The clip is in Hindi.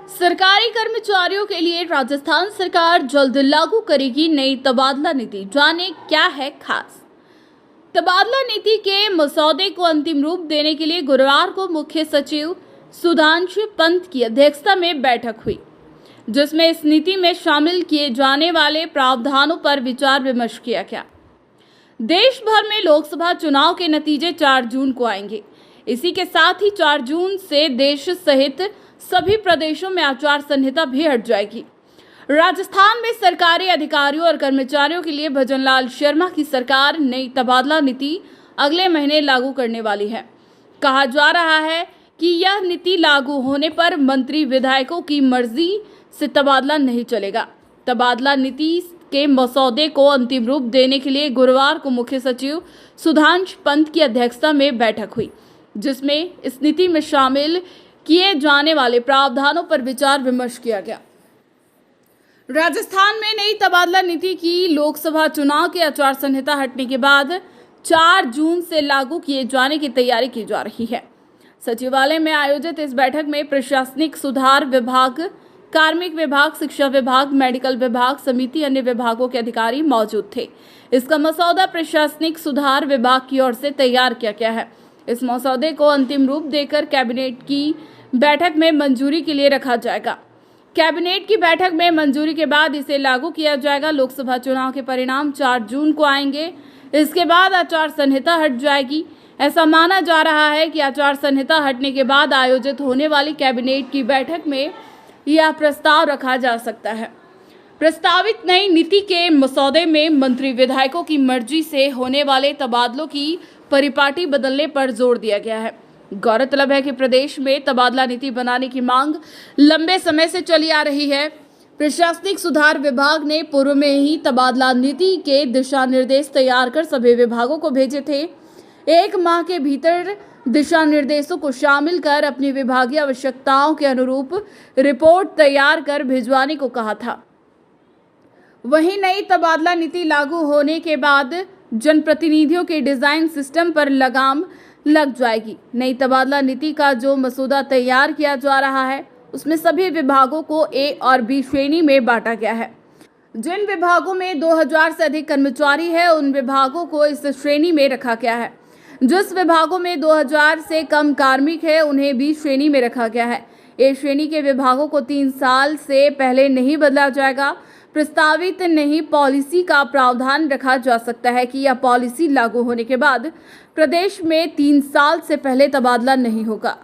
सरकारी कर्मचारियों के लिए राजस्थान सरकार जल्द लागू करेगी नई तबादला नीति। जाने क्या है खास। तबादला नीति के मसौदे को अंतिम रूप देने के लिए गुरुवार को मुख्य सचिव सुधांशु पंत की अध्यक्षता में बैठक हुई, जिसमें इस नीति में शामिल किए जाने वाले प्रावधानों पर विचार विमर्श किया गया। देश भर में लोकसभा चुनाव के नतीजे 4 जून को आएंगे। इसी के साथ ही 4 जून से देश सहित सभी प्रदेशों में आचार संहिता भी हट जाएगी। राजस्थान में सरकारी अधिकारियों और कर्मचारियों के लिए भजनलाल शर्मा की सरकार नई तबादला नीति अगले महीने लागू करने वाली है। कहा जा रहा है कि यह नीति लागू होने पर मंत्री विधायकों की मर्जी से तबादला नहीं चलेगा। तबादला नीति के मसौदे को अंतिम रूप देने के लिए गुरुवार को मुख्य सचिव सुधांशु पंत की अध्यक्षता में बैठक हुई, जिसमें इस नीति में शामिल किए जाने वाले प्रावधानों पर विचार विमर्श किया गया। राजस्थान में नई तबादला नीति की लोकसभा चुनाव की आचार संहिता हटने के बाद 4 जून से लागू किए जाने की तैयारी की जा रही है। सचिवालय में आयोजित इस बैठक में प्रशासनिक सुधार विभाग, कार्मिक विभाग, शिक्षा विभाग, मेडिकल विभाग समिति अन्य विभागों के अधिकारी मौजूद थे। इसका मसौदा प्रशासनिक सुधार विभाग की ओर से तैयार किया गया है। इस मसौदे को अंतिम रूप देकर कैबिनेट की बैठक में मंजूरी के लिए रखा जाएगा। कैबिनेट की बैठक में मंजूरी के बाद इसे लागू किया जाएगा। लोकसभा चुनाव के परिणाम 4 जून को आएंगे। इसके बाद आचार संहिता हट जाएगी। ऐसा माना जा रहा है कि आचार संहिता हटने के बाद आयोजित होने वाली कैबिनेट की बैठक में यह प्रस्ताव रखा जा सकता है। प्रस्तावित नई नीति के मसौदे में मंत्री विधायकों की मर्जी से होने वाले तबादलों की परिपाटी बदलने पर जोर दिया गया है। गौरतलब है कि प्रदेश में तबादला नीति बनाने की मांग लंबे समय से चली आ रही है। प्रशासनिक सुधार विभाग ने पूर्व में ही तबादला नीति के दिशा निर्देश तैयार कर सभी विभागों को भेजे थे। 1 माह के भीतर दिशा निर्देशों को शामिल कर अपनी विभागीय आवश्यकताओं के अनुरूप रिपोर्ट तैयार कर भिजवाने को कहा था। वहीं नई तबादला नीति लागू होने के बाद जनप्रतिनिधियों के डिजाइन सिस्टम पर लगाम लग जाएगी। नई तबादला नीति का जो मसौदा तैयार किया जा रहा है, उसमें सभी विभागों को ए और बी श्रेणी में बांटा गया है। जिन विभागों में 2000 से अधिक कर्मचारी है, उन विभागों को इस श्रेणी में रखा गया है। जिस विभागों में 2000 से कम कार्मिक है, उन्हें बी श्रेणी में रखा गया है। ए श्रेणी के विभागों को 3 साल से पहले नहीं बदला जाएगा। प्रस्तावित नई पॉलिसी का प्रावधान रखा जा सकता है कि यह पॉलिसी लागू होने के बाद प्रदेश में 3 साल से पहले तबादला नहीं होगा।